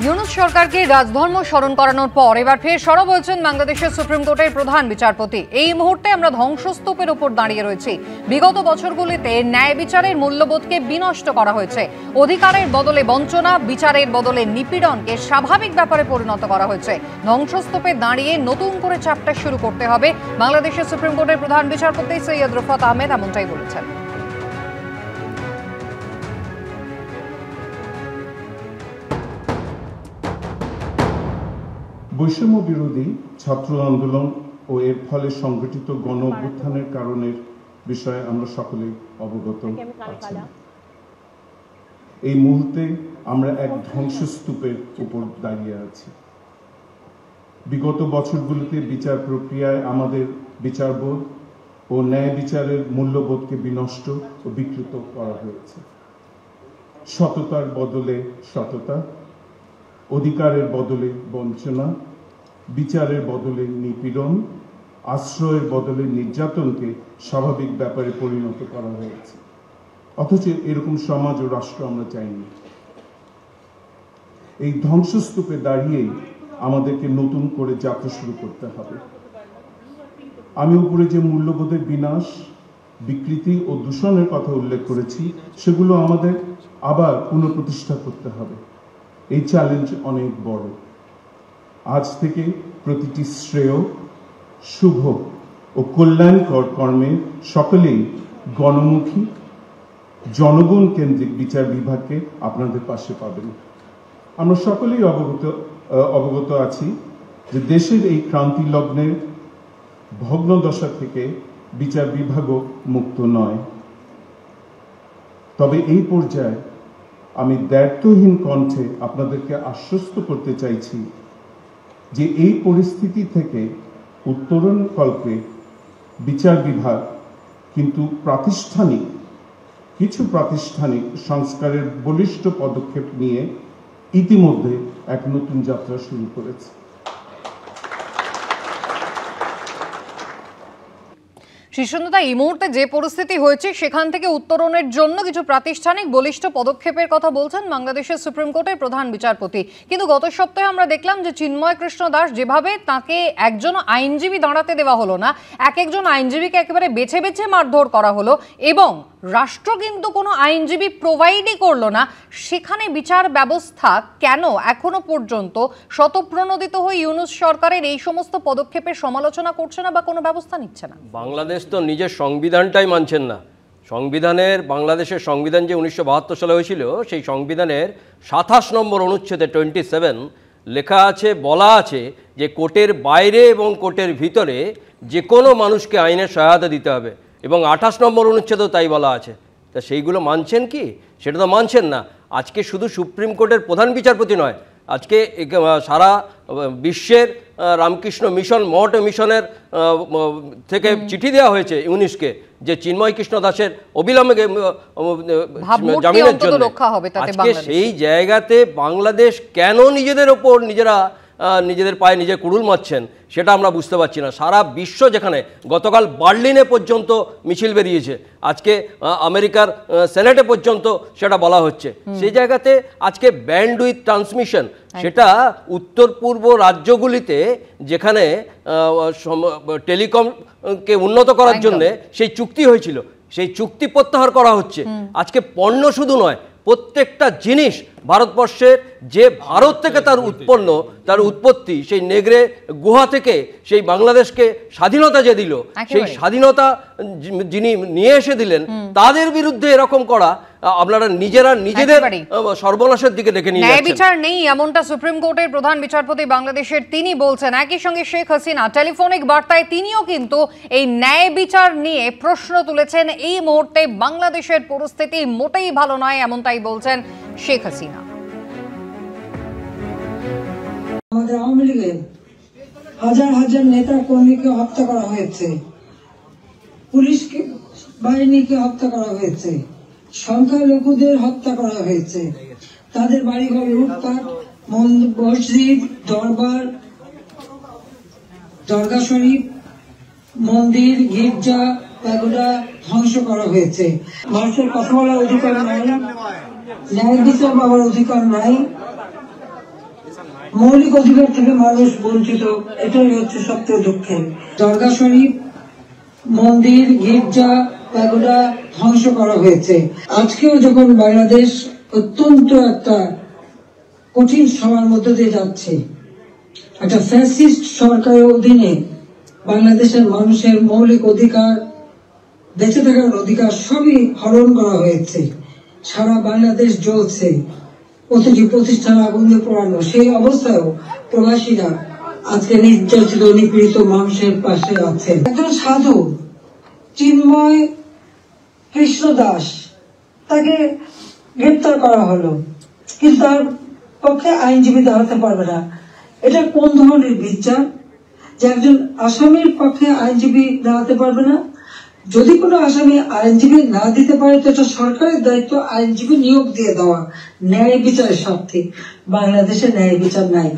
ইউনূস সরকারকে রাজধর্ম স্মরণ করানোর পর এবার ফের সরব হয়েছেন বাংলাদেশের সুপ্রিম কোর্টের প্রধান বিচারপতি। এই মুহূর্তে আমরা ধ্বংসস্তূপের উপর দাঁড়িয়ে রয়েছি। বিগত বছরগুলিতে ন্যায় বিচারের মূল্যবোধকে বিনষ্ট করা হয়েছে। অধিকারের বদলে বঞ্চনা, বিচারের বদলে নিপীড়নকে স্বাভাবিক ব্যাপারে পরিণত করা হয়েছে। ধ্বংসস্তূপে দাঁড়িয়ে নতুন করে চ্যাপ্টার শুরু করতে হবে, বাংলাদেশের সুপ্রিম কোর্টের প্রধান বিচারপতি সৈয়দ রফাত আহমেদ এমনটাই বলেছেন। বৈষম্য বিরোধী ছাত্র আন্দোলন ও এর ফলে সংগঠিত গণ অভ্যুত্থানের কারণের বিষয়ে আমরা সকলেই অবগত আছি। এই মুহূর্তে আমরা এক ধ্বংসস্তূপের উপর দাঁড়িয়ে আছি। বিগত বছরগুলোতে বিচার প্রক্রিয়ায় আমাদের বিচারবোধ ও ন্যায় বিচারের মূল্যবোধকে বিনষ্ট ও বিকৃত করা হয়েছে। সততার বদলে সততা, অধিকারের বদলে বঞ্চনা, বিচারের বদলে নিপীড়ন, আশ্রয়ের বদলে নির্যাতনকে স্বাভাবিক ব্যাপারে পরিণত করা হয়েছে। অথচ এরকম সমাজ ও রাষ্ট্র আমরা চাইনি। এই ধ্বংসস্তূপে দাঁড়িয়েই আমাদেরকে নতুন করে যাত্রা শুরু করতে হবে। আমি উপরে যে মূল্যবোধের বিনাশ, বিকৃতি ও দূষণের কথা উল্লেখ করেছি, সেগুলো আমাদের আবার পুনঃপ্রতিষ্ঠা করতে হবে। এই চ্যালেঞ্জ অনেক বড়। আজ থেকে প্রতিটি শ্রেয়, শুভ ও কল্যাণকর কর্মে সকলেই গণমুখী, জনগণ কেন্দ্রিক বিচার বিভাগকে আপনাদের পাশে পাবেন। আমরা সকলেই অবগত আছি যে দেশের এই ক্রান্তি লগ্নের ভগ্নদশা থেকে বিচার বিভাগও মুক্ত নয়। তবে এই পর্যায়ে আমি দায়িত্বহীন কণ্ঠে আপনাদেরকে আশ্বস্ত করতে চাইছি যে এই পরিস্থিতি থেকে উত্তরণ কল্পে বিচার বিভাগ কিন্তু কিছু প্রাতিষ্ঠানিক সংস্কারের বলিষ্ঠ পদক্ষেপ নিয়ে ইতিমধ্যে এক নতুন যাত্রা শুরু করেছে। শীর্ষতা এই মুহূর্তে যে পরিস্থিতি হয়েছে সেখান থেকে উত্তরণের জন্য কিছু প্রাতিষ্ঠানিক বলিষ্ঠ পদক্ষেপের কথা বলছেন বাংলাদেশের সুপ্রিম কোর্টের প্রধান বিচারপতি। কিন্তু গত সপ্তাহে আমরা দেখলাম যে চিন্ময় কৃষ্ণ দাস, যেভাবে তাকে একজন আইনজীবী দাঁড়াতে দেওয়া হলো না, একজন আইনজীবীকে একেবারে বেছে বেছে মারধর করা হলো এবং রাষ্ট্র কিন্তু কোনো আইনজীবী প্রোভাইডই করলো না, সেখানে বিচার ব্যবস্থা কেন এখনো পর্যন্ত স্বতঃপ্রণোদিত হয়ে ইউনূস সরকারের এই সমস্ত পদক্ষেপের সমালোচনা করছে না বা কোনো ব্যবস্থা নিচ্ছে না? বাংলাদেশ তো নিজের সংবিধানটাই মানছেন না। বাংলাদেশের সংবিধান যে 1972 সালে হয়েছিল, সেই সংবিধানের 27 নম্বর অনুচ্ছেদে 27 লেখা আছে, বলা আছে যে কোর্টের বাইরে এবং কোর্টের ভিতরে যে কোনো মানুষকে আইনের সহায়তা দিতে হবে, এবং 28 নম্বর অনুচ্ছেদেও তাই বলা আছে। তা সেইগুলো মানছেন কি? সেটা তো মানছেন না। আজকে শুধু সুপ্রিম কোর্টের প্রধান বিচারপতি নয়, আজকে সারা বিশ্বের রামকৃষ্ণ মিশন, মঠ মিশনের থেকে চিঠি দেওয়া হয়েছে ইউনূসকে যে চিন্ময় কৃষ্ণ দাসের অবিলম্বে জামিনের জন্য। আজকে সেই জায়গাতে বাংলাদেশ কেন নিজেদের পায়ে নিজে কুড়ুল মারছেন সেটা আমরা বুঝতে পারছি না। সারা বিশ্ব, যেখানে গতকাল বার্লিনে পর্যন্ত মিছিল বেরিয়েছে, আজকে আমেরিকার সেনেটে পর্যন্ত সেটা বলা হচ্ছে, সেই জায়গাতে আজকে ব্যান্ডউইথ ট্রান্সমিশন, সেটা উত্তর পূর্ব রাজ্যগুলিতে যেখানে টেলিকমকে উন্নত করার জন্য সেই চুক্তি হয়েছিল, সেই চুক্তি প্রত্যাহার করা হচ্ছে। আজকে পণ্য শুধু নয়, প্রত্যেকটা জিনিস ভারতবর্ষের, যে ভারত থেকে তার উৎপত্তি, সেই নেগ্রে গুহা থেকে সেই বাংলাদেশকে স্বাধীনতা যে দিল, সেই স্বাধীনতা যিনি নিয়ে এসে দিলেন, তাদের বিরুদ্ধে এরকম করা, আপনারা নিজেদের সর্বনাশের দিকে ডেকে নিয়ে যাচ্ছেন। ন্যায় বিচার নেই এমনটা সুপ্রিম কোর্টের প্রধান বিচারপতি বাংলাদেশের তিনি বলছেন। একই সঙ্গে শেখ হাসিনা টেলিফোনিক বার্তায় তিনিও কিন্তু এই ন্যায় বিচার নিয়ে প্রশ্ন তুলেছেন। এই মুহূর্তে বাংলাদেশের পরিস্থিতি মোটেই ভালো নয়, এমনটাই বলছেন শেখ হাসিনা। আমাদের আওয়ামী লীগের হাজার হাজার নেতা কর্মীকে হত্যা করা হয়েছে, পুলিশ বাহিনীকে হত্যা করা হয়েছে, সংখ্যালঘুদের হত্যা করা হয়েছে, তাদের বাড়িঘর লুটপাট, মসজিদ, দরবার, দরগা শরীফ, মন্দির, গির্জা, প্যাগোডা ধ্বংস করা হয়েছে। মানুষের কথা বলার অধিকার নাই, ন্যায় বিচার পাওয়ার অধিকার নাই, মৌলিক অধিকার থেকে মানুষ বঞ্চিত, এটাই হচ্ছে সবচেয়ে দুঃখের। দরগা শরীফ, মন্দির, গির্জা, প্যাগোডা ধ্বংস করা হয়েছে। আজকেও যখন বাংলাদেশ অত্যন্ত একটা কঠিন সময়ের মধ্যে দিয়ে যাচ্ছে, একটা ফ্যাসিস্ট সরকারের অধীনে বাংলাদেশের মানুষের মৌলিক অধিকার, বেঁচে থাকার অধিকার সবই হরণ করা হয়েছে। সারা বাংলাদেশ জ্বলছে, প্রতিটি প্রতিষ্ঠান আগুন দিয়ে পোড়ানো। সেই অবস্থায়ও প্রবাসীরা আজকে নির্যাতিত নিপীড়িত মানুষের পাশে আছে। একজন সাধু চিন্ময় কৃষ্ণ দাস, তাকে গ্রেপ্তার করা হলো, কিন্তু তার পক্ষে আইনজীবী দাঁড়াতে পারবে না। এটা কোন ধরনের বিচার যে একজন আসামির পক্ষে আইনজীবী দাঁড়াতে পারবে না? যদি কোনো আসামি আইনজীবী না দিতে পারে তো এটা সরকারের দায়িত্ব আইনজীবী নিয়োগ দিয়ে দেওয়া ন্যায় বিচারের স্বার্থে। বাংলাদেশে ন্যায় বিচার নাই।